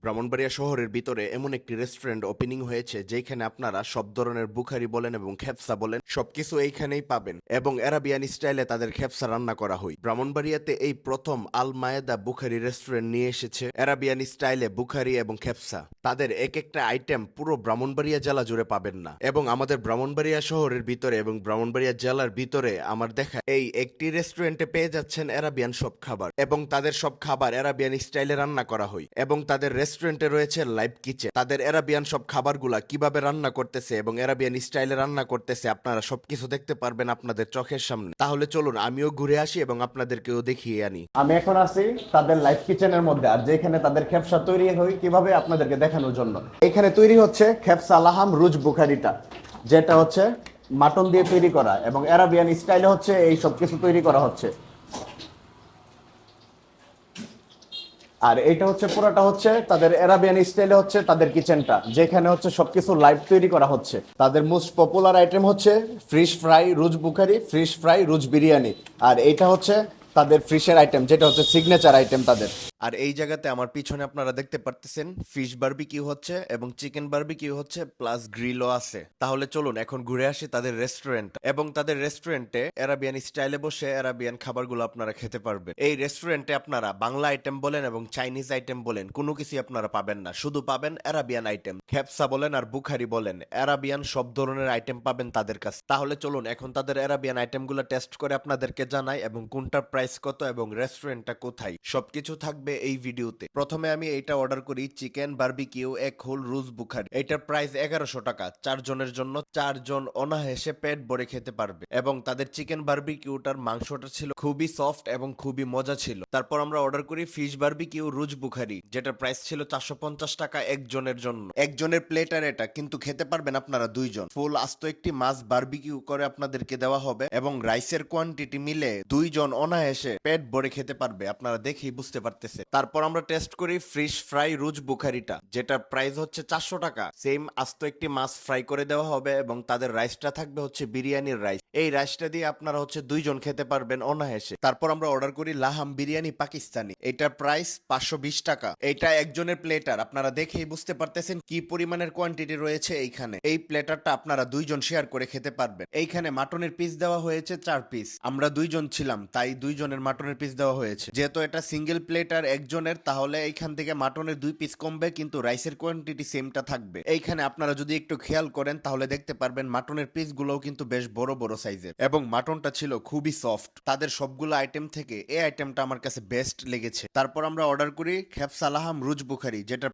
ব্রাহ্মণবাড়িয়া শহরের ভিতরে এমন একটি রেস্টুরেন্ট ওপেনিং হয়েছে যেখানে আপনারা সব ধরনের বুখারি বলেন এবং খেপসা বলেন সবকিছু এইখানেই পাবেন এবং আরাবিয়ান স্টাইলে তাদের খেপসা রান্না করা হয়। ব্রাহ্মণবাড়িয়াতে এই প্রথম আল মায়েদা বুখারি রেস্টুরেন্ট নিয়ে এসেছে আরাবিয়ান স্টাইলে বুখারি এবং খেপসা। তাদের এক একটা আইটেম পুরো ব্রাহ্মণবাড়িয়া জেলা জুড়ে পাবেন না, এবং আমাদের ব্রাহ্মণবাড়িয়া শহরের ভিতরে এবং ব্রাহ্মণবাড়িয়া জেলার ভিতরে আমার দেখা এই একটি রেস্টুরেন্টে পেয়ে যাচ্ছেন আরাবিয়ান সব খাবার, এবং তাদের সব খাবার আরাবিয়ান স্টাইলে রান্না করা হয়। এবং তাদের রেস্টুরেন্টে রয়েছে লাইভ কিচেন। তাদের আরাবিয়ান সব খাবারগুলা কিভাবে রান্না করতেছে এবং আরাবিয়ান স্টাইলে রান্না করতেছে আপনারা সবকিছু দেখতে পারবেন আপনাদের চোখের সামনে। তাহলে চলুন আমিও ঘুরে আসি এবং আপনাদেরকেও দেখিয়ে আনি। আমি এখন আছি তাদের লাইভ কিচেনের মধ্যে, আর যেখানে তাদের খেপসা তৈরি হয় কিভাবে আপনাদেরকে দেখানোর জন্য। এখানে তৈরি হচ্ছে খেপসা লাহাম রুজ বুখারিটা, যেটা হচ্ছে মাটন দিয়ে তৈরি করা, এবং আরাবিয়ান স্টাইলে হচ্ছে এই সব কিছু তৈরি করা হচ্ছে। আর এইটা হচ্ছে পুরোটা হচ্ছে তাদের আরাবিয়ান স্টাইলে হচ্ছে তাদের কিচেনটা, যেখানে হচ্ছে সবকিছু লাইভ তৈরি করা হচ্ছে। তাদের মোস্ট পপুলার আইটেম হচ্ছে ফিশ ফ্রাই রুজ বুখারি, ফিশ ফ্রাই রুজ বিরিয়ানি, আর এইটা হচ্ছে তাদের ফিশের আইটেম, যেটা হচ্ছে সিগনেচার আইটেম তাদের। আর এই জায়গাতে আমার পিছনে আপনারা দেখতে পারতেছেন ফিশ বারবিকিউ হচ্ছে এবং চিকেন বারবিকিউ হচ্ছে, প্লাস গ্রিলও আছে। তাহলে চলুন এখন ঘুরে আসি তাদের রেস্টুরেন্ট, এবং তাদের রেস্টুরেন্টে আরাবিয়ান স্টাইলে বসে আরাবিয়ান খাবারগুলো আপনারা খেতে পারবেন। এই রেস্টুরেন্টে আপনারা বাংলা আইটেম বলেন এবং চাইনিজ আইটেম বলেন কোনো কিছু আপনারা পাবেন না, শুধু পাবেন আরাবিয়ান আইটেম। খেপসা বলেন আর বুখারি বলেন, আরাবিয়ান সব ধরনের আইটেম পাবেন তাদের কাছে। তাহলে চলুন এখন তাদের আরাবিয়ান আইটেমগুলো টেস্ট করে আপনাদেরকে জানাই, এবং কোনটার প্রাইস কত এবং রেস্টুরেন্টটা কোথায় সবকিছু থাকবে এই ভিডিওতে। প্রথমে আমি এইটা অর্ডার করি, চিকেন বারবিকিউ এক হোল রুজ বুখারি। এটার প্রাইস 1100 টাকা, 4 জনের জন্য। 4 জন অনায়াসে পেট ভরে খেতে পারবে। এবং তাদের চিকেন বারবিকিউটার মাংসটা ছিল খুবই সফট এবং খুবই মজা ছিল। তারপর আমরা অর্ডার করি ফিশ বারবিকিউ রুজ বুখারি, যেটার প্রাইস ছিল 450 টাকা একজনের জন্য। একজনের প্লেটার এটা, কিন্তু খেতে পারবেন আপনারা 2 জন। ফুল আস্ত একটি মাছ বারবিকিউ করে আপনাদেরকে দেওয়া হবে, এবং রাইসের কোয়ান্টিটি মিলে 2 জন অনায়াসে পেট ভরে খেতে পারবে, আপনারা দেখেই বুঝতে পারতেছে। তারপর আমরা টেস্ট করি ফিশ ফ্রাই রুজ বুখারিটা, যেটার প্রাইস হচ্ছে 400 টাকা। সেম আস্ত একটি মাছ ফ্রাই করে দেওয়া হবে, এবং তাদের রাইসটা থাকবে হচ্ছে বিরিয়ানির রাইস। এই রাইসটা দিয়ে আপনারা হচ্ছে 2 জন খেতে পারবেন অনায়াসে। তারপর আমরা অর্ডার করি লাহাম বিরিয়ানি পাকিস্তানি, এটার প্রাইস 520 টাকা। এটা একজনের প্লেটার, আপনারা দেখেই বুঝতে পারতেছেন কি পরিমাণের কোয়ান্টিটি রয়েছে এইখানে। এই প্লেটারটা আপনারা 2 জন শেয়ার করে খেতে পারবেন। এইখানে মাটনের পিস দেওয়া হয়েছে 4 পিস, আমরা 2 জন ছিলাম তাই 2 জনের মাটনের পিস দেওয়া হয়েছে। যেহেতু এটা সিঙ্গেল প্লেটার একজনের, তাহলে এইখান থেকে মাটনের 2 পিস কমবে, কিন্তু রাইসের কোয়ান্টিটি সেমটা থাকবে। এইখানে আপনারা যদি একটু খেয়াল করেন তাহলে দেখতে পারবেন মাটনের পিস গুলোও কিন্তু বেশ বড় বড় সাইজের, এবং মাটনটা ছিল খুবই সফট। তাদের সবগুলো আইটেম থেকে এই আইটেমটা আমার কাছে বেস্ট লেগেছে। তারপর আমরা অর্ডার করি খেপসা লাহাম রুজ বুখারি, যেটা